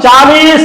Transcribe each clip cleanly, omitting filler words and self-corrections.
40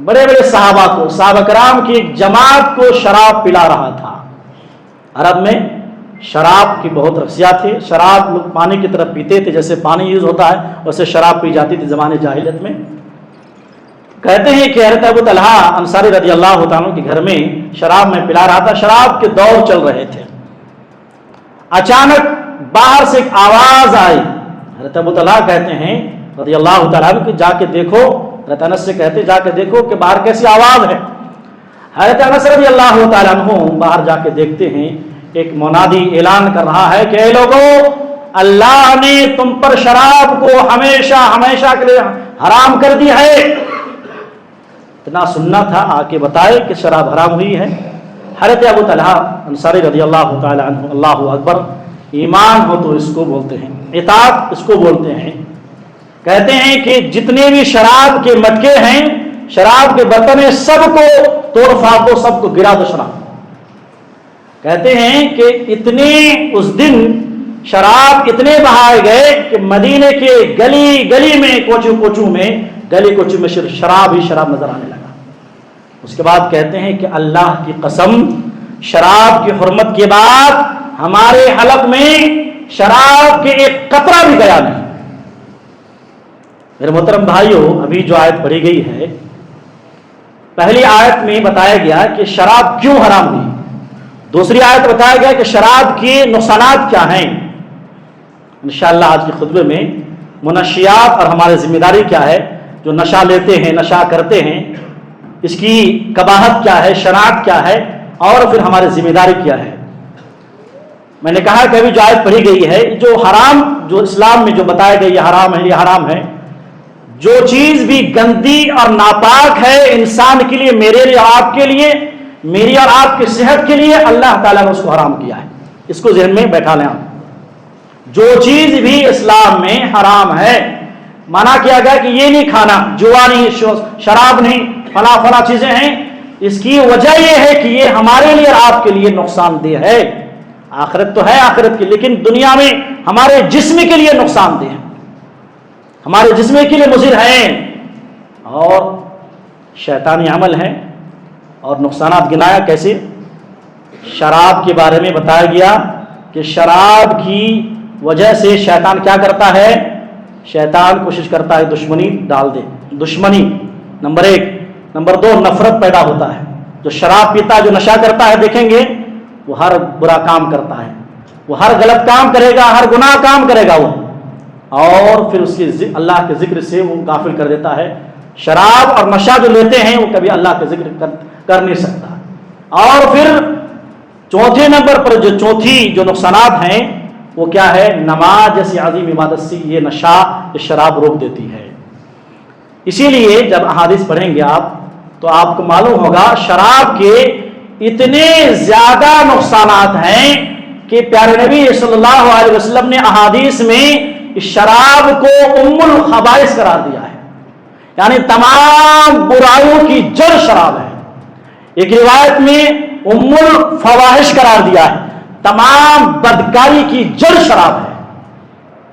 بڑے بڑے صحابہ کو، صحابہ کرام کی ایک جماعت کو شراب پلا رہا تھا۔ عرب میں شراب کی بہت رسیات تھی، شراب لوگ پانی کی طرف پیتے تھے، جیسے پانی یوز ہوتا ہے ویسے شراب پی جاتی تھی زمانے جاہلیت میں۔ کہتے ہیں کہ حضرت ابو طلحہ انصاری رضی اللہ تعالیٰ کے گھر میں شراب میں پلا رہا تھا، شراب کے دور چل رہے تھے۔ اچانک باہر سے ایک آواز آئی، حضرت ابو طلحہ کہتے ہیں رضی اللہ تعالیٰ کہ جا کے دیکھو، حضرت انس سے کہتے جا کے دیکھو کہ باہر کیسی آواز ہے۔ حضرت انس رضی اللہ تعالیٰ عنہ باہر جا کے دیکھتے ہیں ایک منادی اعلان کر رہا ہے کہ اے لوگو، اللہ نے تم پر شراب کو ہمیشہ ہمیشہ کے لیے حرام کر دی ہے۔ اتنا سننا تھا، آ کے بتائے کہ شراب حرام ہوئی ہے۔ حضرت ابو طلحہ انصاری رضی اللہ تعالی عنہ، اللہ اکبر، ایمان ہو تو اس کو بولتے ہیں، اطاعت اس کو بولتے ہیں۔ کہتے ہیں کہ جتنے بھی شراب کے مٹکے ہیں، شراب کے برتن ہیں، سب کو توڑ پھاڑ دو، سب کو گرا دو شراب۔ کہتے ہیں کہ اتنے اس دن شراب اتنے بہائے گئے کہ مدینے کے گلی گلی میں، کوچوں کوچوں میں، گلی کوچوں میں صرف شراب ہی شراب نظر آنے لگا۔ اس کے بعد کہتے ہیں کہ اللہ کی قسم، شراب کی حرمت کے بعد ہمارے حلق میں شراب کے ایک قطرہ بھی گیا نہیں۔ میرے محترم بھائیوں، ابھی جو آیت پڑھی گئی ہے، پہلی آیت میں بتایا گیا کہ شراب کیوں حرام ہوئی، دوسری آیت بتایا گیا کہ شراب کے نقصانات کیا ہیں۔ انشاءاللہ آج کے خطبے میں منشیات اور ہماری ذمہ داری کیا ہے، جو نشہ لیتے ہیں، نشہ کرتے ہیں، اس کی قباحت کیا ہے، شناعت کیا ہے، اور پھر ہماری ذمہ داری کیا ہے۔ میں نے کہا کہ ابھی جو آیت پڑھی گئی ہے، جو حرام، جو اسلام میں جو بتایا گیا یہ حرام ہے، یہ حرام ہے، جو چیز بھی گندی اور ناپاک ہے انسان کے لیے، میرے لیے، آپ کے لیے، میری اور آپ کی صحت کے لیے، اللہ تعالیٰ نے اس کو حرام کیا ہے۔ اس کو ذہن میں بیٹھا لیں آپ۔ جو چیز بھی اسلام میں حرام ہے، منع کیا گیا کہ یہ نہیں کھانا، جوا نہیں، شراب نہیں، فلاں فلاں چیزیں ہیں، اس کی وجہ یہ ہے کہ یہ ہمارے لیے اور آپ کے لیے نقصان دہ ہے۔ آخرت تو ہے آخرت کی، لیکن دنیا میں ہمارے جسم کے لیے نقصان دہ ہے، ہمارے جسم کے لیے مضر ہیں، اور شیطانی عمل ہے۔ اور نقصانات گنایا کیسے؟ شراب کے بارے میں بتایا گیا کہ شراب کی وجہ سے شیطان کیا کرتا ہے؟ شیطان کوشش کرتا ہے دشمنی ڈال دے، دشمنی نمبر 1، نمبر 2 نفرت پیدا ہوتا ہے۔ جو شراب پیتا ہے، جو نشہ کرتا ہے، دیکھیں گے وہ ہر برا کام کرتا ہے، وہ ہر غلط کام کرے گا، ہر گناہ کام کرے گا وہ، اور پھر اس کی اللہ کے ذکر سے وہ غافل کر دیتا ہے۔ شراب اور نشہ جو لیتے ہیں وہ کبھی اللہ کا ذکر کر نہیں سکتا۔ اور پھر چوتھے نمبر پر جو چوتھی جو نقصانات ہیں وہ کیا ہے؟ نماز جیسی عظیم عبادت سے یہ نشہ، یہ شراب روک دیتی ہے۔ اسی لیے جب احادیث پڑھیں گے آپ تو آپ کو معلوم ہوگا شراب کے اتنے زیادہ نقصانات ہیں کہ پیارے نبی صلی اللہ علیہ وسلم نے احادیث میں اس شراب کو ام الخبائث قرار دیا ہے، یعنی تمام برائیوں کی جڑ شراب ہے۔ ایک روایت میں ام الفواحش قرار دیا ہے، تمام بدکاری کی جڑ شراب ہے۔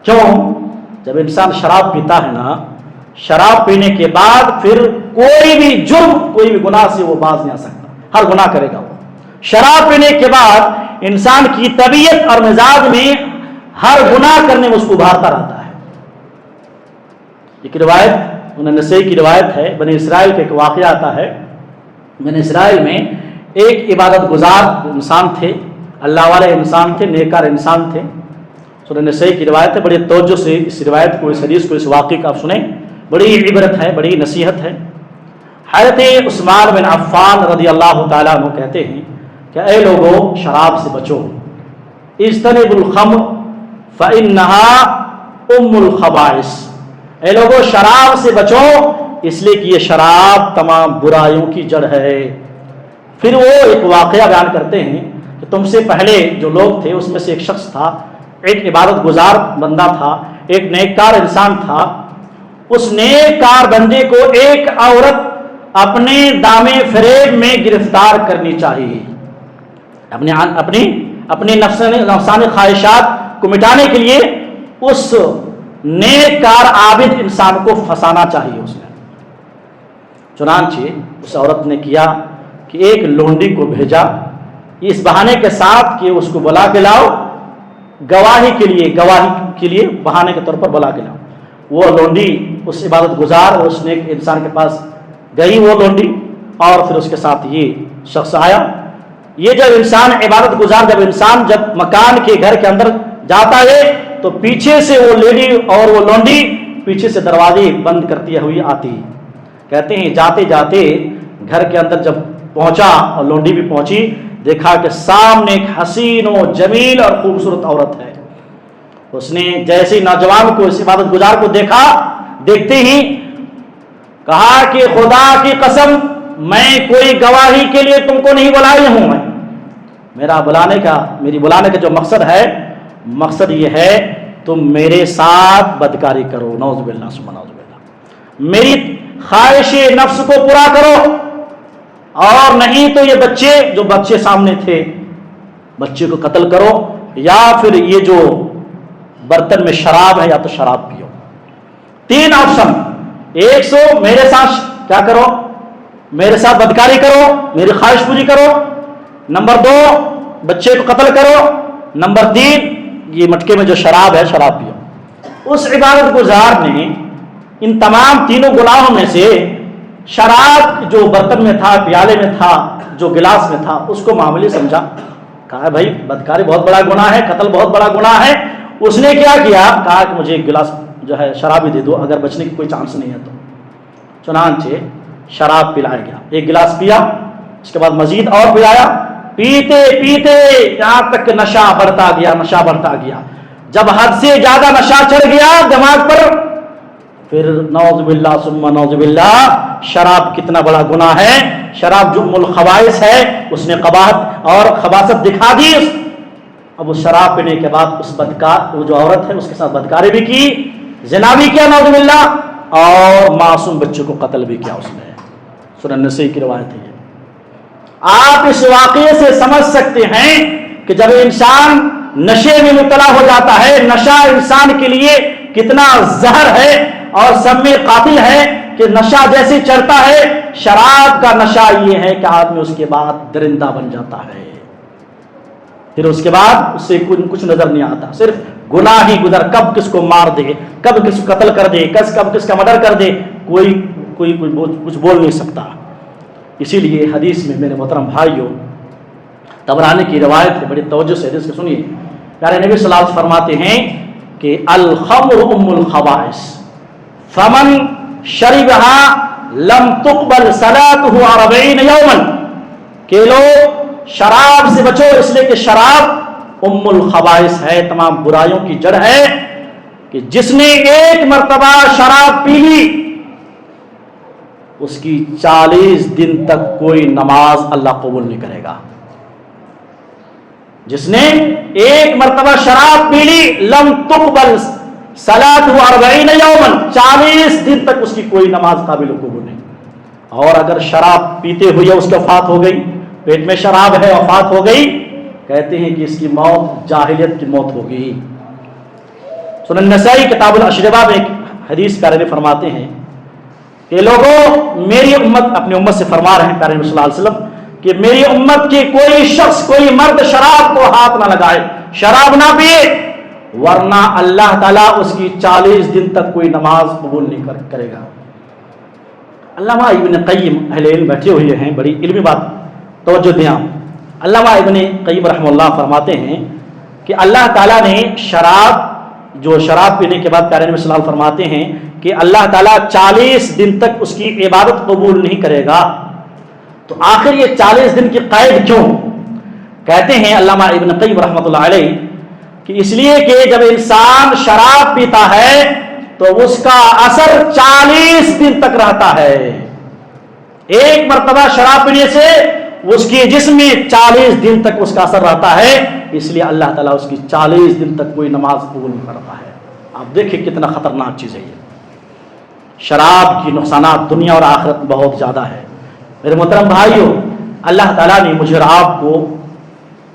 کیوں؟ جب انسان شراب پیتا ہے نا، شراب پینے کے بعد پھر کوئی بھی جرم، کوئی بھی گناہ سے وہ باز نہیں آ سکتا، ہر گناہ کرے گا وہ۔ شراب پینے کے بعد انسان کی طبیعت اور مزاج میں ہر گناہ کرنے میں اس کو ابھارتا رہتا ہے۔ ایک روایت انہیں نسائی کی روایت ہے، بنی اسرائیل کا ایک واقعہ آتا ہے۔ بنی اسرائیل میں ایک عبادت گزار انسان تھے، اللہ والے انسان تھے، نیکار انسان تھے۔ سورہ نسائی کی روایت ہے، بڑی توجہ سے اس روایت کو، اس حدیث کو، اس واقعے کا آپ سنیں، بڑی عبرت ہے، بڑی نصیحت ہے۔ حضرت عثمان بن عفان رضی اللہ تعالیٰ عنہ کہتے ہیں کہ اے لوگو، شراب سے بچو، اجتنبوا الخمر فإنها ام الخبائث، اے لوگو شراب سے بچو، اس لیے کہ یہ شراب تمام برائیوں کی جڑ ہے۔ پھر وہ ایک واقعہ بیان کرتے ہیں کہ تم سے پہلے جو لوگ تھے اس میں سے ایک شخص تھا، ایک عبادت گزار بندہ تھا، ایک نیککار انسان تھا۔ اس نیککار بندے کو ایک عورت اپنے دامے فریب میں گرفتار کرنی چاہیے، اپنی نفسانی خواہشات کو مٹانے کے لیے اس نیککار عابد انسان کو پھنسانا چاہیے اس نے۔ چنانچہ اس عورت نے کیا کہ ایک لونڈی کو بھیجا اس بہانے کے ساتھ کہ اس کو بلا کے لاؤ، گواہی کے لیے بہانے کے طور پر بلا کے لاؤ۔ وہ لونڈی اس عبادت گزار اس نے ایک انسان کے پاس گئی وہ لونڈی، اور پھر اس کے ساتھ یہ شخص آیا۔ یہ جب انسان عبادت گزار جب مکان کے گھر کے اندر جاتا ہے تو پیچھے سے وہ لیڈی اور وہ لونڈی پیچھے سے دروازے بند کرتی ہوئی آتی۔ کہتے ہیں جاتے جاتے گھر کے اندر جب پہنچا اور لونڈی بھی پہنچی، دیکھا کہ سامنے ایک حسین و جمیل اور خوبصورت عورت ہے۔ اس نے جیسے نوجوان کو اس عبادت گزار کو دیکھا، دیکھتے ہی کہا کہ خدا کی قسم میں کوئی گواہی کے لیے تم کو نہیں بلائی ہوں، میری بلانے کا جو مقصد یہ ہے تم میرے ساتھ بدکاری کرو، نعوذ باللہ ثم نعوذ باللہ، میری خواہش نفس کو پورا کرو، اور نہیں تو یہ بچے سامنے تھے بچے کو قتل کرو، یا پھر یہ جو برتن میں شراب ہے یا تو شراب پیو۔ 3 آپشن، ایک سو میرے ساتھ کیا کرو، میرے ساتھ بدکاری کرو، میری خواہش پوری کرو، نمبر 2 بچے کو قتل کرو، نمبر 3 یہ مٹکے میں جو شراب ہے شراب پیو۔ اس عبادت گزار نے ان تمام تینوں گناہوں میں سے شراب جو برتن میں تھا، پیالے میں تھا، جو گلاس میں تھا، اس کو معمولی سمجھا، کہا بھائی بدکاری بہت بڑا گناہ ہے، قتل بہت بڑا گناہ ہے۔ اس نے کیا کیا، کہا کہ مجھے ایک گلاس جو ہے شراب ہی دے دو، اگر بچنے کی کوئی چانس نہیں ہے تو۔ چنانچہ شراب پلایا گیا، ایک گلاس پیا، اس کے بعد مزید اور پلایا، پیتے پیتے یہاں تک کہ نشہ بڑھتا گیا۔ جب حد سے زیادہ نشہ چڑھ گیا دماغ پر، پھر نعوذ باللہ ثم نعوذ باللہ، شراب کتنا بڑا گناہ ہے، شراب جو ام الخبائث ہے، اس نے قباحت اور خباثت دکھا دی۔ اب اس شراب پینے کے بعد وہ جو عورت ہے اس کے ساتھ بدکاری بھی کی، زنا بھی کیا نعوذ باللہ، اور معصوم بچوں کو قتل بھی کیا اس نے۔ سنن نسائی کی روایت ہے۔ آپ اس واقعے سے سمجھ سکتے ہیں کہ جب انسان نشے میں مبتلا ہو جاتا ہے، نشہ انسان کے لیے کتنا زہر ہے اور سم قاتل ہے، کہ نشہ جیسے چڑھتا ہے، شراب کا نشہ یہ ہے کہ آدمی اس کے بعد درندہ بن جاتا ہے، پھر اس کے بعد اس سے کچھ نظر نہیں آتا، صرف گناہ ہی گزر، کب کس کو مار دے، کب کس کو قتل کر دے، کب کس کا مرڈر کر دے، کوئی کچھ بول نہیں سکتا۔ اسی لیے حدیث میں میرے محترم بھائیوں، طبرانی کی روایت ہے، بڑی توجہ سے حدیث کو سنیے۔ پیارے نبی صلی اللہ علیہ وسلم فرماتے ہیں کہ الخمر ام الخبائث فمن شربها لم تقبل صلاته 40 یوما، کہ لوگ شراب سے بچو، اس لیے کہ شراب ام الخبائث ہے، تمام برائیوں کی جڑ ہے، کہ جس نے ایک مرتبہ شراب پی لی اس کی 40 دن تک کوئی نماز اللہ قبول نہیں کرے گا۔ جس نے ایک مرتبہ شراب پی لی، لم تقبل صلاۃ 40 یوما، 40 دن تک اس کی کوئی نماز قابل قبول نہیں۔ اور اگر شراب پیتے ہوئے اس کی وفات ہو گئی، پیٹ میں شراب ہے، وفات ہو گئی، کہتے ہیں کہ اس کی موت جاہلیت کی موت ہوگی۔ سنن نسائی کتاب الاشربہ میں ایک حدیث پیارے نبی فرماتے ہیں کہ لوگوں، میری امت، اپنی امت سے فرما رہے ہیں پیارے نبی صلی اللہ علیہ وسلم کہ میری امت کے کوئی شخص، کوئی مرد شراب کو ہاتھ نہ لگائے، شراب نہ پیے، ورنہ اللہ تعالیٰ اس کی 40 دن تک کوئی نماز قبول نہیں کرے گا۔ علامہ ابن قیم، اہل علم بیٹھے ہوئے ہیں، بڑی علمی بات، توجہ دیں آپ۔ علامہ ابن قیم رحمہ اللہ فرماتے ہیں کہ اللہ تعالیٰ نے شراب پینے کے بعد پیارے نبی صلی اللہ علیہ وسلم فرماتے ہیں کہ اللہ تعالیٰ 40 دن تک اس کی عبادت قبول نہیں کرے گا۔ تو آخر یہ 40 دن کی قید کیوں؟ کہتے ہیں علامہ ابن قیم رحمۃ اللہ علیہ کہ اس لیے کہ جب انسان شراب پیتا ہے تو اس کا اثر 40 دن تک رہتا ہے۔ ایک مرتبہ شراب پینے سے اس کے جسم میں 40 دن تک اس کا اثر رہتا ہے، اس لیے اللہ تعالیٰ اس کی 40 دن تک کوئی نماز قبول نہیں کرتا ہے۔ آپ دیکھیں کتنا خطرناک چیز ہے یہ۔ شراب کی نقصانات دنیا اور آخرت میں بہت زیادہ ہے۔ میرے محترم بھائیوں، اللہ تعالیٰ نے مجھے اور آپ کو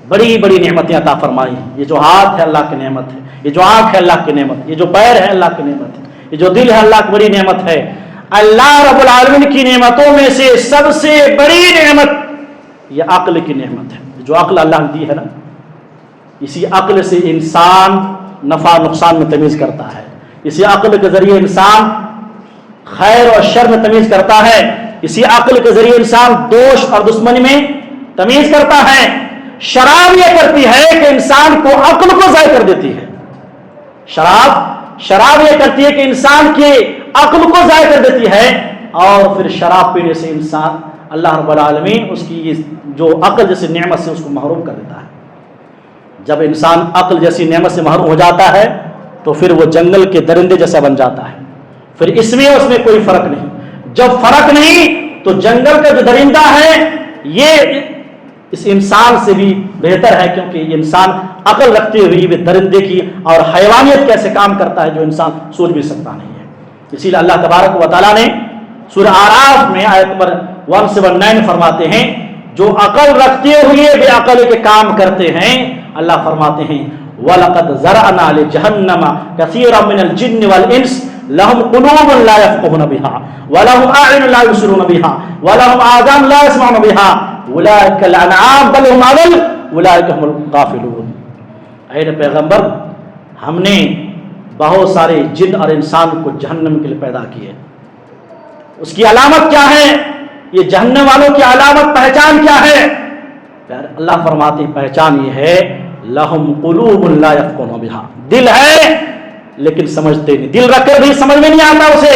بڑی بڑی نعمتیں عطا فرمائی۔ یہ جو ہاتھ ہے اللہ کی نعمت ہے، یہ جو آنکھ ہے اللہ کی نعمت، یہ جو پیر ہے اللہ کی نعمت ہے، یہ جو دل ہے اللہ کی بڑی نعمت ہے۔ اللہ رب العالمین کی نعمتوں میں سے سب سے بڑی نعمت یہ عقل کی نعمت ہے. جو عقل اللہ نے دی ہے نا، اسی عقل سے انسان نفع نقصان میں تمیز کرتا ہے. اسی عقل کے ذریعے انسان خیر اور شر میں تمیز کرتا ہے. اسی عقل کے ذریعے انسان دوست اور دشمنی میں تمیز کرتا ہے. شراب یہ کرتی ہے کہ انسان کو عقل کو ضائع کر دیتی ہے. شراب یہ کرتی ہے کہ انسان کی عقل کو ضائع کر دیتی ہے، اور پھر شراب پینے سے انسان اللہ رب العالمین اس کی جو عقل جیسی نعمت سے اس کو محروم کر دیتا ہے. جب انسان عقل جیسی نعمت سے محروم ہو جاتا ہے تو پھر وہ جنگل کے درندے جیسا بن جاتا ہے. پھر اس میں اس میں کوئی فرق نہیں. جب فرق نہیں تو جنگل کا جو درندہ ہے یہ اس انسان سے بھی بہتر ہے، کیونکہ یہ انسان عقل رکھتے ہوئے بھی درندے کی اور حیوانیت کیسے کام کرتا ہے جو انسان سوچ بھی سکتا نہیں ہے. اسی لیے اللہ تبارک و تعالیٰ نے سورہ اعراف میں آیت نمبر 179 فرماتے ہیں جو عقل رکھتے ہوئے بے عقل کے کام کرتے ہیں، اللہ فرماتے ہیں وَلَقَدْ زَرَعْنَا لِجَهَنَّمَ كَثِيرًا مِنَ الْجِنِّ وَالْإِنسِ لَهُمْ قُلُوبٌ لَا يَفْقَهُونَ بِهَا وَلَهُمْ أَعْيُنٌ لَا يُبْصِرُونَ بِهَا وَلَهُمْ آذَانٌ لَا يَسْمَعُونَ بِهَا أُولَٰئِكَ كَالْأَنْعَامِ بَلْ هُمْ أَضَلُّ أُولَٰئِكَ هُمُ الْغَافِلُونَ. اے پیغمبر، ہم نے بہت سارے جن اور انسان کو جہنم کے لیے پیدا کیے. اس کی علامت کیا ہے؟ یہ جہنم والوں کی علامت پہچان کیا ہے؟ اللہ فرماتے ہیں پہچان یہ ہے لہم قلوب لا یفقہون بہا، دل ہے لیکن سمجھتے نہیں، دل رکھ کر بھی سمجھ میں نہیں آتا اسے.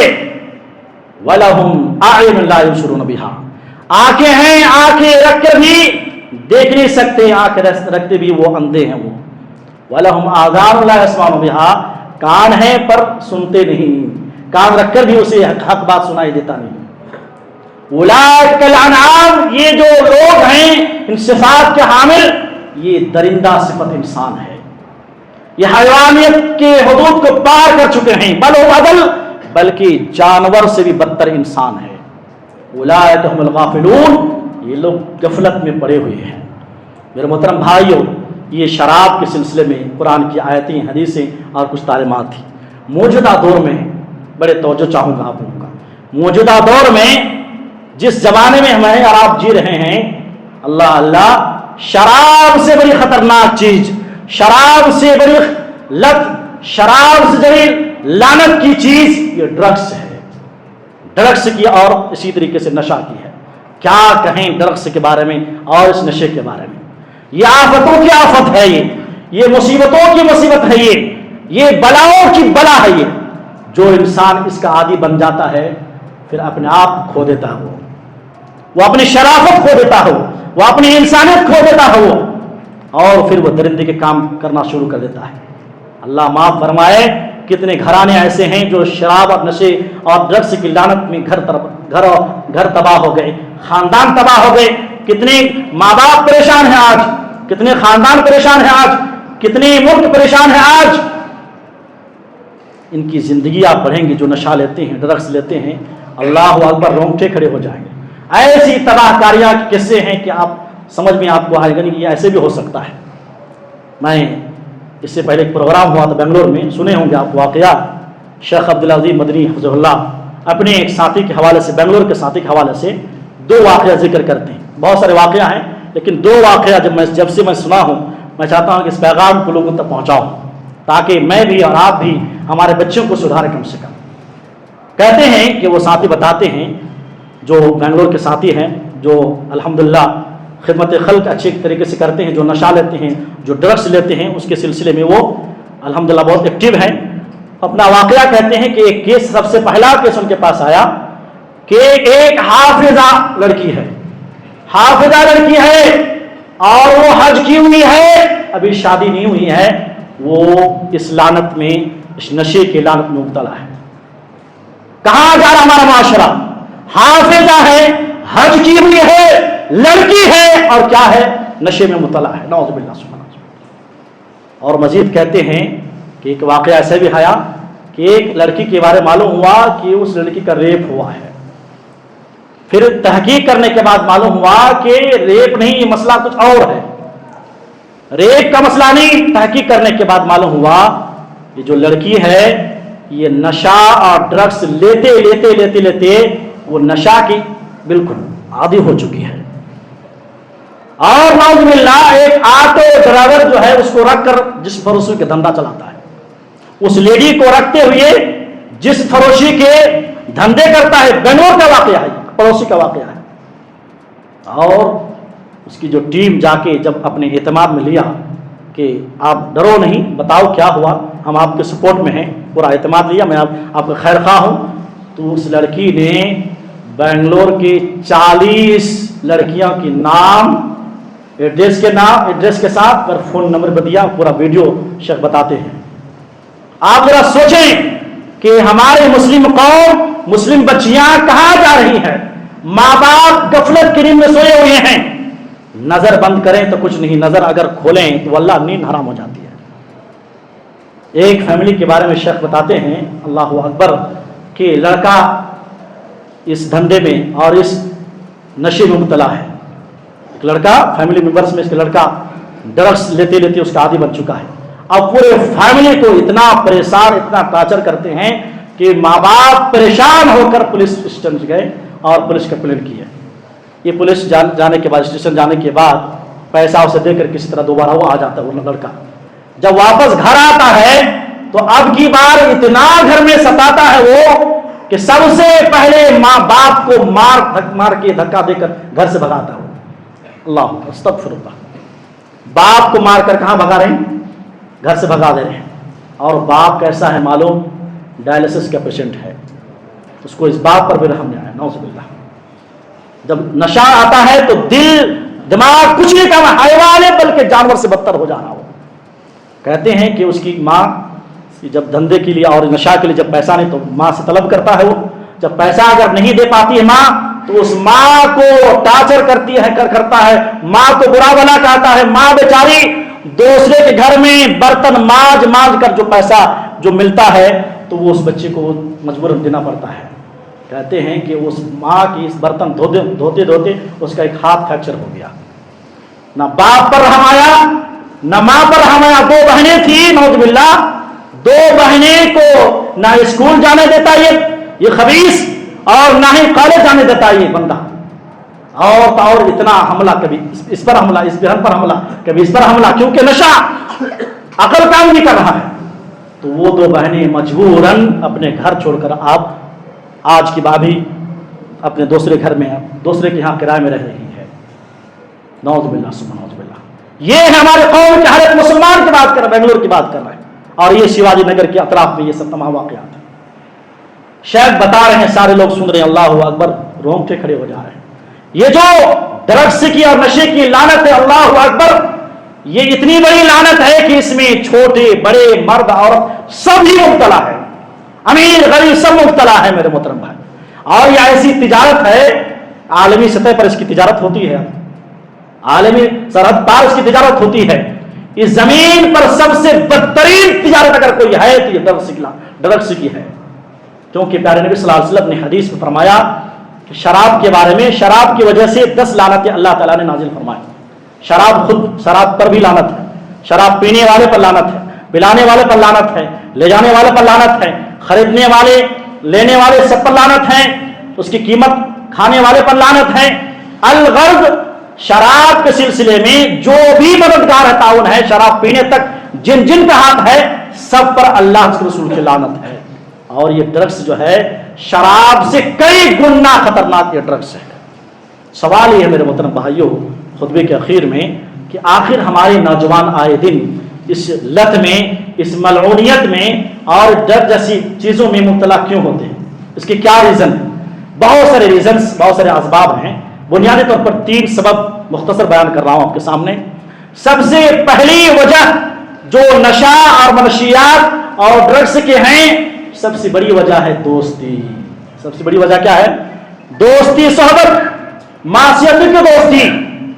وَلَهُمْ أَعْيُنٌ لَا يُبْصِرُونَ بِهَا، آنکھیں ہیں آنکھیں رکھ کر بھی دیکھ نہیں سکتے، آنکھیں رکھتے بھی وہ اندھے ہیں. وہ وَلَهُمْ آذَانٌ لَا يَسْمَعُونَ بِهَا، کان ہیں پر سنتے نہیں، کان رکھ کر بھی اسے حق بات سنائی دیتا نہیں. اولئک الانعام، یہ جو لوگ ہیں ان صفات کے حامل، یہ درندہ صفت انسان ہے، یہ حیوانیت کے حدود کو پار کر چکے ہیں. بل ہم اضل، بلکہ جانور سے بھی بدتر انسان ہے. اولئک هم الغافلون، یہ لوگ غفلت میں پڑے ہوئے ہیں. میرے محترم بھائیوں، یہ شراب کے سلسلے میں قرآن کی آیتیں حدیثیں اور کچھ تعلیمات تھیں. موجودہ دور میں بڑے توجہ چاہوں گا آپ لوگوں کا. موجودہ دور میں جس زمانے میں ہم ہیں اور آپ جی رہے ہیں، اللہ شراب سے بڑی خطرناک چیز، شراب سے بڑی لت، شراب سے بڑی لعنت کی چیز یہ ڈرگس ہے. ڈرگس کی اور اسی طریقے سے نشہ کی ہے. کیا کہیں ڈرگس کے بارے میں اور اس نشے کے بارے میں. یہ آفتوں کی آفت ہے، یہ مصیبتوں کی مصیبت ہے، یہ بلاؤں کی بلا ہے. یہ جو انسان اس کا عادی بن جاتا ہے پھر اپنے آپ کھو دیتا ہے، وہ اپنی شرافت کھو دیتا ہو، وہ اپنی انسانیت کھو دیتا ہو، اور پھر وہ درندے کے کام کرنا شروع کر دیتا ہے. اللہ معاف فرمائے، کتنے گھرانے ایسے ہیں جو شراب اور نشے اور ڈرگس کی لعنت میں گھر تباہ ہو گئے، خاندان تباہ ہو گئے. کتنے ماں باپ پریشان ہیں آج، کتنے خاندان پریشان ہیں آج، کتنے ملک پریشان ہیں آج. ان کی زندگی آپ پڑھیں گے جو نشہ لیتے ہیں، ڈرگس لیتے ہیں، اللہ اکبر، رونگٹے کھڑے ہو جائیں گے. ایسی تباہ کاریاں قصے ہیں کہ آپ سمجھ میں آپ کو آئے گا نہیں کہ یہ ایسے بھی ہو سکتا ہے. میں اس سے پہلے ایک پروگرام ہوا تھا بنگلور میں، سنے ہوں گے آپ واقعہ. شیخ عبدالعزیز مدنی حفظہ اللہ اپنے ایک ساتھی کے حوالے سے، بنگلور کے ساتھی کے حوالے سے 2 واقعہ ذکر کرتے ہیں. بہت سارے واقعہ ہیں لیکن 2 واقعہ جب سے میں سنا ہوں، میں چاہتا ہوں کہ اس پیغام کو لوگوں تک پہنچاؤں تاکہ میں بھی اور آپ بھی ہمارے بچوں کو سدھاریں کم سے کم. کہتے ہیں کہ وہ ساتھی بتاتے ہیں جو بنگلور کے ساتھی ہیں، جو الحمدللہ خدمت خلق اچھے طریقے سے کرتے ہیں، جو نشہ لیتے ہیں، جو ڈرگس لیتے ہیں، اس کے سلسلے میں وہ الحمدللہ بہت ایکٹیو ہیں. اپنا واقعہ کہتے ہیں کہ ایک کیس، سب سے پہلا کیس ان کے پاس آیا کہ ایک حافظہ لڑکی ہے، حافظہ لڑکی ہے اور وہ حج کی ہوئی ہے، ابھی شادی نہیں ہوئی ہے. وہ اس لعنت میں، اس نشے کے لعنت میں مبتلا ہے. کہاں جا رہا ہمارا معاشرہ؟ حافظہ ہے، حج کی ہوئی ہے، لڑکی ہے اور کیا ہے؟ نشے میں مبتلا ہے. نعوذ باللہ سبحانہ. اور مزید کہتے ہیں کہ ایک واقعہ ایسا بھی آیا کہ ایک لڑکی کے بارے معلوم ہوا کہ اس لڑکی کا ریپ ہوا ہے. پھر تحقیق کرنے کے بعد معلوم ہوا کہ ریپ نہیں، یہ مسئلہ کچھ اور ہے، ریپ کا مسئلہ نہیں. تحقیق کرنے کے بعد معلوم ہوا کہ جو لڑکی ہے یہ نشہ اور ڈرگس لیتے لیتے لیتے لیتے وہ نشہ کی بالکل عادی ہو چکی ہے. اور نعوذ باللہ ایک آٹو ڈرائیور جو ہے اس کو رکھ کر جس فروشی کا دھندا چلاتا ہے, اس لیڈی کو رکھتے ہوئے جس فروشی کے دھندے کرتا ہے, بنگلور کا واقعہ ہے, پڑوسی کا واقعہ ہے. اور اس کی جو ٹیم جا کے جب اپنے اعتماد میں لیا کہ آپ ڈرو نہیں, بتاؤ کیا ہوا, ہم آپ کے سپورٹ میں ہیں, پورا اعتماد لیا, میں آپ کا خیر خواہ ہوں, تو اس لڑکی نے بنگلور کے 40 لڑکیاں کی نام ایڈریس کے ساتھ اور فون نمبر دیا. پورا ویڈیو شیخ بتاتے ہیں. آپ ذرا سوچیں کہ ہمارے مسلم قوم, مسلم بچیاں کہاں جا رہی ہیں, ماں باپ غفلت کی نیند میں سوئے ہوئے ہیں. نظر بند کریں تو کچھ نہیں, نظر اگر کھولیں تو واللہ نیند حرام ہو جاتی ہے. ایک فیملی کے بارے میں شیخ بتاتے ہیں, اللہ اکبر, کہ لڑکا اس دھندے میں اور اس نشے میں مبتلا ہے. ایک لڑکا فیملی ممبرس میں, اس کا لڑکا ڈرگس لیتے لیتے اس کا عادی بن چکا ہے. اب پورے فیملی کو اتنا پریشان, اتنا ٹارچر کرتے ہیں کہ ماں باپ پریشان ہو کر پولیس اسٹیشن گئے اور پولیس کمپلین کی ہے. یہ پولیس جانے کے بعد, اسٹیشن جانے کے بعد پیسہ اسے دے کر کسی طرح دوبارہ وہ آ جاتا ہے. وہ لڑکا جب واپس گھر آتا ہے تو اب کی بار اتنا گھر میں ستاتا ہے وہ کہ سب سے پہلے ماں باپ کو مار کے دھکا دے کر گھر سے بھگاتا ہے. اللہ استغفر اللہ. باپ کو مار کر کہاں بھگا رہے ہیں, گھر سے بھگا دے رہے ہیں. اور باپ کیسا ہے معلوم, ڈائلسس کا پیشنٹ ہے. اس کو اس باپ پر بھی رحم نہیں آیا, نعوذ باللہ. جب نشہ آتا ہے تو دل دماغ کچھ نہیں کام, حیوان ہے بلکہ جانور سے بدتر ہو جانا. ہو کہتے ہیں کہ اس کی ماں جب دھندے کے لیے اور نشہ کے لیے جب پیسہ نہیں تو ماں سے طلب کرتا ہے. وہ جب پیسہ اگر نہیں دے پاتی ہے ماں تو اس ماں کو ٹارچر کرتی ہے, کرتا ہے, ماں کو برا بلا کہتا ہے. ماں بیچاری دوسرے کے گھر میں برتن مانج کر جو پیسہ جو ملتا ہے تو وہ اس بچے کو مجبوراً دینا پڑتا ہے. کہتے ہیں کہ اس ماں کی اس برتن دھوتے دھوتے اس کا ایک ہاتھ فریکچر ہو گیا. نہ باپ پر رحم آیا نہ ماں پر رحم آیا. 2 بہنیں تھیں, نعوذ باللہ, 2 بہنیں کو نہ اسکول جانے دیتا یہ خبیث, اور نہ ہی کالج جانے دیتا یہ بندہ. اور اتنا حملہ, کبھی اس پر حملہ, اس بہن پر حملہ, کبھی اس پر حملہ, کیونکہ نشہ عقل کام نہیں کر رہا ہے. تو وہ 2 بہنیں مجبوراً اپنے گھر چھوڑ کر آپ آج کی بابھی اپنے دوسرے گھر میں, دوسرے کے یہاں کرائے میں رہ رہی ہے. نعوذ باللہ ثم نعوذ باللہ. یہ ہے ہمارے قوم کے ہر ایک مسلمان کی بات کر رہے ہیں, بنگلور کی بات کر رہے ہیں, اور یہ شیواجی نگر کے اطراف میں یہ سب تمام واقعات ہیں. شاید بتا رہے ہیں, سارے لوگ سن رہے ہیں, اللہ اکبر, رونگٹے کھڑے ہو جا رہے ہیں. یہ جو ڈرگس کی اور نشے کی لعنت ہے, اللہ اکبر, یہ اتنی بڑی لعنت ہے کہ اس میں چھوٹے بڑے مرد عورت سب ہی مبتلا ہے, امیر غریب سب مبتلا ہے میرے محترم بھائی. اور یہ ایسی تجارت ہے, عالمی سطح پر اس کی تجارت ہوتی ہے, عالمی سرحد پار اس کی تجارت ہوتی ہے. اس زمین پر سب سے بدترین تجارت اگر کوئی ہے تو یہ ڈرگس کی ہے. کیونکہ پیارے نبی صلی اللہ علیہ وسلم نے حدیث میں فرمایا کہ شراب کے بارے میں, شراب کی وجہ سے 10 لعنتیں اللہ تعالیٰ نے نازل فرمائی. شراب پر بھی لعنت ہے, شراب پینے والے پر لعنت ہے, پلانے والے پر لعنت ہے, لے جانے والے پر لعنت ہے, خریدنے والے لینے والے سب پر لعنت ہے, اس کی قیمت کھانے والے پر لعنت ہے. الغرض, شراب کے سلسلے میں جو بھی مددگار ہے, تعاون ہے, شراب پینے تک جن کا ہاتھ ہے سب پر اللہ کے رسول کی لعنت ہے. اور یہ ڈرگس جو ہے شراب سے کئی گنا خطرناک یہ ڈرگس ہے. سوال یہ ہے میرے محترم بھائیوں خطبے کے اخیر میں کہ آخر ہمارے نوجوان آئے دن اس لت میں, اس ملعونیت میں اور ڈرگ جیسی چیزوں میں مبتلا کیوں ہوتے ہیں؟ اس کے کیا ریزن؟ بہت سارے ریزنز, بہت سارے اسباب ہیں. بنیادی طور پر 3 سبب مختصر بیان کر رہا ہوں آپ کے سامنے. سب سے پہلی وجہ جو نشہ اور منشیات اور ڈرگس کے ہیں, سب سے بڑی وجہ ہے دوستی. سب سے بڑی وجہ کیا ہے؟ دوستی, صحبت, معصیت کی دوستی,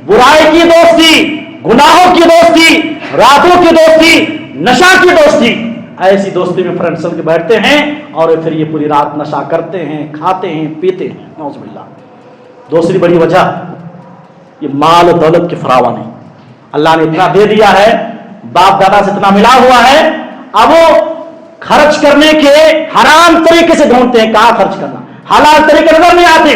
برائی کی دوستی, گناہوں کی دوستی, راتوں کی دوستی, نشہ کی دوستی. ایسی دوستی میں فرینڈ سل کے بیٹھتے ہیں اور پھر یہ پوری رات نشہ کرتے ہیں, کھاتے ہیں, پیتے ہیں, نعوذ باللہ. دوسری بڑی وجہ یہ مال و دولت کی فراوانی. اللہ نے اتنا دے دیا ہے, باپ دادا سے اتنا ملا ہوا ہے, اب وہ خرچ کرنے کے حرام طریقے سے ڈھونڈتے ہیں کہاں خرچ کرنا، حلال طریقے نظر نہیں آتے.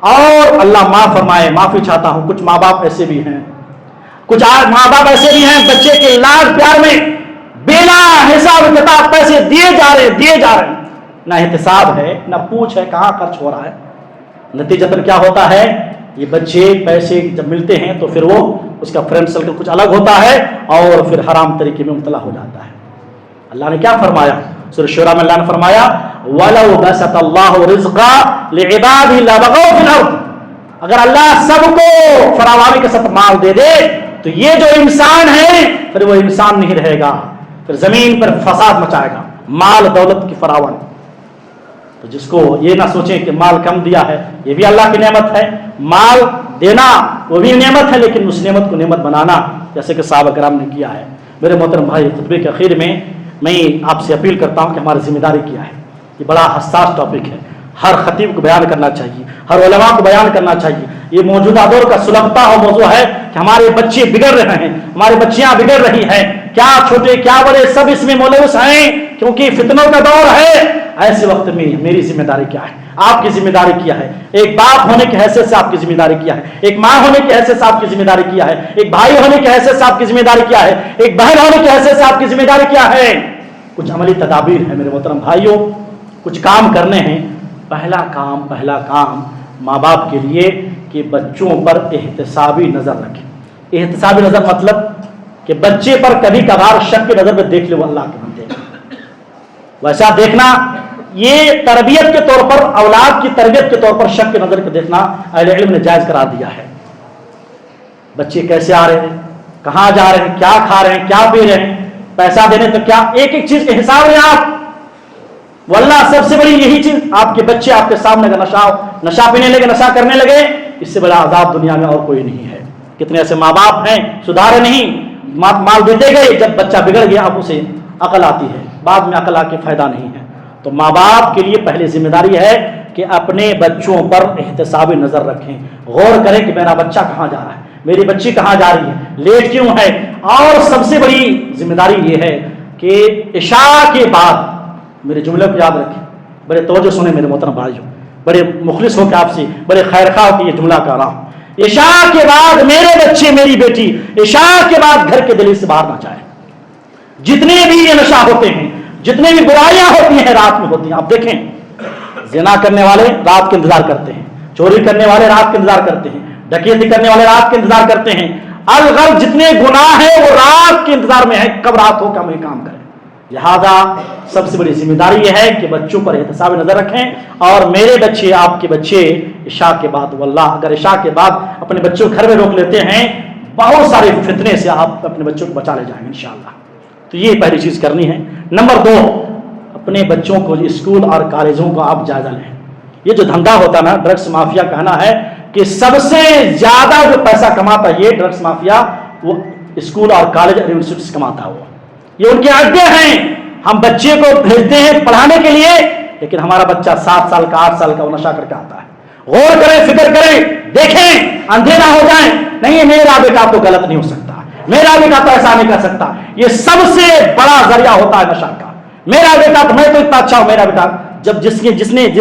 اور اللہ معاف فرمائے، معافی چاہتا ہوں، کچھ ماں باپ ایسے بھی ہیں، کچھ ماں باپ ایسے بھی ہیں بچے کے لاڈ پیار میں بلا حساب کتاب پیسے دیے جا رہے ہیں، نہ احتساب ہے نہ پوچھ ہے کہاں خرچ ہو رہا ہے. نتیجتاً کیا ہوتا ہے، یہ بچے پیسے جب ملتے ہیں تو پھر وہ اس کا فرینڈ سرکل کچھ الگ ہوتا ہے اور پھر حرام طریقے میں مبتلا ہو جاتا ہے. اللہ نے کیا فرمایا سورہ شورى میں؟ اللہ نے فرمایا وَلَوْ بَسَطَ اللَّهُ رِزْقًا لِعِبَادِهِ لَبَغَوْا فِي الْأَرْضِ. اگر اللہ سب کو فراوانی کے ساتھ مال دے دے تو یہ جو انسان ہے پھر وہ انسان نہیں رہے گا، پھر زمین پر فساد مچائے گا. مال دولت کی فراوانی، تو جس کو یہ نہ سوچیں کہ مال کم دیا ہے، یہ بھی اللہ کی نعمت ہے. مال دینا وہ بھی نعمت ہے، لیکن اس نعمت کو نعمت بنانا جیسے کہ صحابہ کرام نے کیا ہے. میرے محترم بھائی، خطبے کے اخیر میں آپ سے اپیل کرتا ہوں کہ ہماری ذمہ داری کیا ہے. یہ بڑا حساس ٹاپک ہے، ہر خطیب کو بیان کرنا چاہیے، ہر علماء کو بیان کرنا چاہیے. یہ موجودہ دور کا سلگتا ہوا موضوع ہے کہ ہمارے بچے بگڑ رہے ہیں، ہماری بچیاں بگڑ رہی ہیں، کیا چھوٹے کیا بڑے سب اس میں ملوث ہیں کیونکہ فتنوں کا دور ہے. ایسے وقت میں میری ذمہ داری کیا ہے، آپ کی ذمہ داری کیا ہے؟ ایک باپ ہونے کی حیثیت سے آپ کی ذمہ داری کیا ہے؟ ایک ماں ہونے کی حیثیت سے آپ کی ذمہ داری کیا ہے؟ ایک بھائی ہونے کی حیثیت سے آپ کی ذمہ داری کیا ہے؟ ایک بہن ہونے کی حیثیت سے آپ کی ذمہ داری کیا ہے؟ کچھ عملی تدابیر ہیں میرے محترم بھائیوں، کچھ کام کرنے ہیں. پہلا کام ماں باپ کے لیے کہ بچوں پر احتسابی نظر رکھیں. احتسابی نظر مطلب کہ بچے پر کبھی کبھار شک کی نظر میں دیکھ لے، وہ اللہ کے بندے ویسا دیکھنا، یہ تربیت کے طور پر، اولاد کی تربیت کے طور پر شک کی نظر کے دیکھنا اہل علم نے جائز قرار دیا ہے. بچے کیسے آ رہے ہیں، کہاں جا رہے ہیں، کیا کھا رہے ہیں، کیا پی رہے ہیں، پیسہ دینے تو کیا ایک ایک چیز کے حساب لیں آپ. واللہ سب سے بڑی یہی چیز، آپ کے بچے آپ کے سامنے اگر نشہ پینے لگے، نشہ کرنے لگے، اس سے بڑا عذاب دنیا میں اور کوئی نہیں ہے. کتنے ایسے ماں باپ ہیں سدھارے نہیں، مال دیتے گئے، جب بچہ بگڑ گیا اب اسے عقل آتی ہے، بعد میں عقل آ کے فائدہ نہیں ہے. تو ماں باپ کے لیے پہلی ذمہ داری ہے کہ اپنے بچوں پر احتسابی نظر رکھیں، غور کریں کہ میرا بچہ کہاں جا رہا ہے، میری بچی کہاں جا رہی ہے، لیٹ کیوں ہے. اور سب سے بڑی ذمہ داری یہ ہے کہ عشاء کے بعد، میرے جملے کو یاد رکھیں، بڑے توجہ سنیں میرے محترم بھائیوں، بڑے مخلص ہو کے آپ سے، بڑے خیر خواہ ہو کے یہ جملہ کہہ رہا ہوں. عشاء کے بعد میرے بچے، میری بیٹی عشاء کے بعد گھر کے دہلیز سے باہر نہ جائے. جتنے بھی یہ نشہ ہوتے ہیں، جتنے بھی برائیاں ہوتی ہیں رات میں ہوتی ہیں. آپ دیکھیں، زنا کرنے والے رات کے انتظار کرتے ہیں، چوری کرنے والے رات کے انتظار کرتے ہیں، ڈکیتی کرنے والے رات کے انتظار کرتے ہیں. الغرض جتنے گناہ ہیں وہ رات کے انتظار میں ہے، کب رات ہو کہ ہم یہ کام کریں. لہذا سب سے بڑی ذمہ داری یہ ہے کہ بچوں پر احتسابی نظر رکھیں. اور میرے بچے، آپ کے بچے عشاء کے بعد، واللہ اگر عشاء کے بعد اپنے بچوں کو گھر میں روک لیتے ہیں، بہت سارے فتنے سے آپ اپنے بچوں کو بچا لے جائیں گے انشاءاللہ. تو یہ پہلی چیز کرنی ہے. نمبر 2، اپنے بچوں کو اسکول اور کالجوں کو آپ جائزہ لیں. یہ جو دھندا ہوتا نا ڈرگس مافیا، کہنا ہے کہ سب سے زیادہ جو پیسہ کماتا ہے یہ ڈرگس مافیا، وہ اسکول اور کالج اور یونیورسٹی سے کماتا ہے. یہ ان کے اڈے ہیں. ہم بچے کو بھیجتے ہیں پڑھانے کے لیے، لیکن ہمارا بچہ 7 سال کا 8 سال کا وہ نشہ کر کے آتا ہے. غور کریں، فکر کریں، دیکھیں، اندھے نہ ہو جائیں. نہیں میرا بیٹا تو غلط نہیں ہو سکتا، میرا بیٹا تو ایسا نہیں کر سکتا. یہ سب سے بڑا ذریعہ ہوتا ہے نشہ کا. میرا بیٹا تو، میں تو اتنا اچھا ہوں، میرا بیٹا. جب جس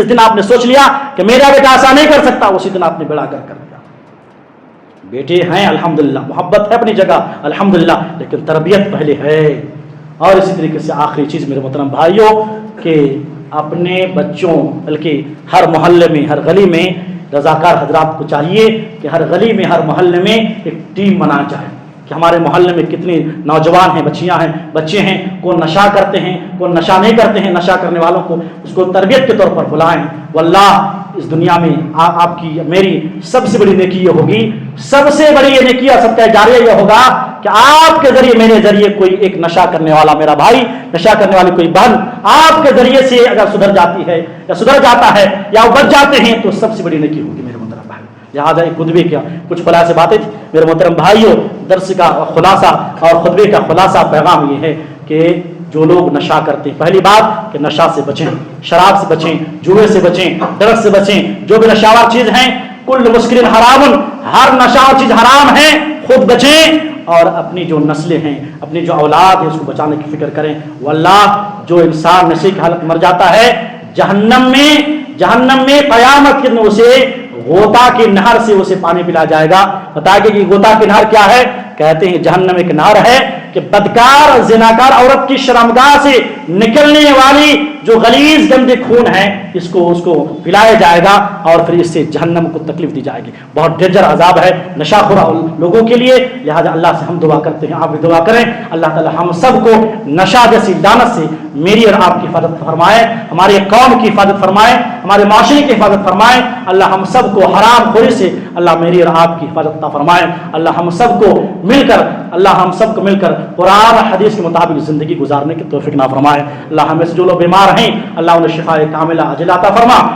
دن آپ نے سوچ لیا کہ میرا بیٹا ایسا نہیں کر سکتا، اسی دن آپ نے بیڑا کر دیا. بیٹے ہیں الحمدللہ، محبت ہے اپنی جگہ الحمدللہ، لیکن تربیت پہلے ہے. اور اسی طریقے سے آخری چیز میرے محترم بھائیوں کہ اپنے بچوں، بلکہ ہر محلے میں، ہر گلی میں رضاکار حضرات کو چاہیے کہ ہر گلی میں، ہر محلے میں ایک ٹیم بنانا چاہے کہ ہمارے محلے میں کتنے نوجوان ہیں، بچیاں ہیں، بچے ہیں، کون نشہ کرتے ہیں، کون نشہ نہیں کرتے ہیں. نشہ کرنے والوں کو اس کو تربیت کے طور پر بلائیں. واللہ اس دنیا میں آپ کی میری سب سے بڑی نیکی یہ ہوگی، سب سے بڑی یہ نیکی اور صدقہ جاریہ یہ ہوگا کہ آپ کے ذریعے، میرے ذریعے کوئی ایک نشہ کرنے والا میرا بھائی، نشہ کرنے والی کوئی بہن آپ کے ذریعے سے اگر سدھر جاتی ہے یا سدھر جاتا ہے یا وہ بچ جاتے ہیں تو سب سے بڑی نیکی ہوگی میرے محترم بھائی. لہٰذا ایک خطبے کیا کچھ خلاصے باتیں تھی میرے محترم بھائیوں. درس کا خلاصہ اور خطبے کا خلاصہ پیغام یہ ہے کہ جو لوگ نشہ کرتے ہیں، پہلی بات کہ نشہ سے بچیں، شراب سے بچیں، جوئے سے بچیں، ڈرگ سے بچیں. جو بھی نشاور چیز ہیں، کل مسکر حرام، ہر نشہ چیز حرام ہے، خود بچیں. اور اپنی جو نسلیں ہیں، اپنی جو اولاد ہے اس کو بچانے کی فکر کریں۔ واللہ جو انسان نشے کی حالت مر جاتا ہے جہنم میں قیامت کے دن اسے غوطہ کی نہر سے اسے پانی پلا جائے گا۔ بتائیے کہ غوطہ کی نہر کیا ہے؟ کہتے ہیں جہنم ایک نہر ہے کہ بدکار زناکار عورت کی شرمگاہ سے نکلنے والی جو غلیظ گندے خون ہے اس کو پلایا جائے گا اور پھر اس سے جہنم کو تکلیف دی جائے گی۔ بہت ڈینجر عذاب ہے نشہ خور لوگوں کے لیے، لہذا اللہ سے ہم دعا کرتے ہیں، آپ بھی دعا کریں اللہ تعالی ہم سب کو نشہ جیسی لعنت سے میری اور آپ کی حفاظت فرمائے، ہماری قوم کی حفاظت فرمائے، ہمارے معاشرے کی حفاظت فرمائے۔ اللہ ہم سب کو حرام خوری سے اللہ میری اور آپ کی حفاظت عطا فرمائے۔ اللہ ہم سب کو مل کر قرآن حدیث کے مطابق زندگی گزارنے کی توفیق نہ فرمائے۔ اللہ ہمیں سے جو لوگ بیمار ہیں اللہ انہیں شفاء کاملہ عاجلہ عطا فرما۔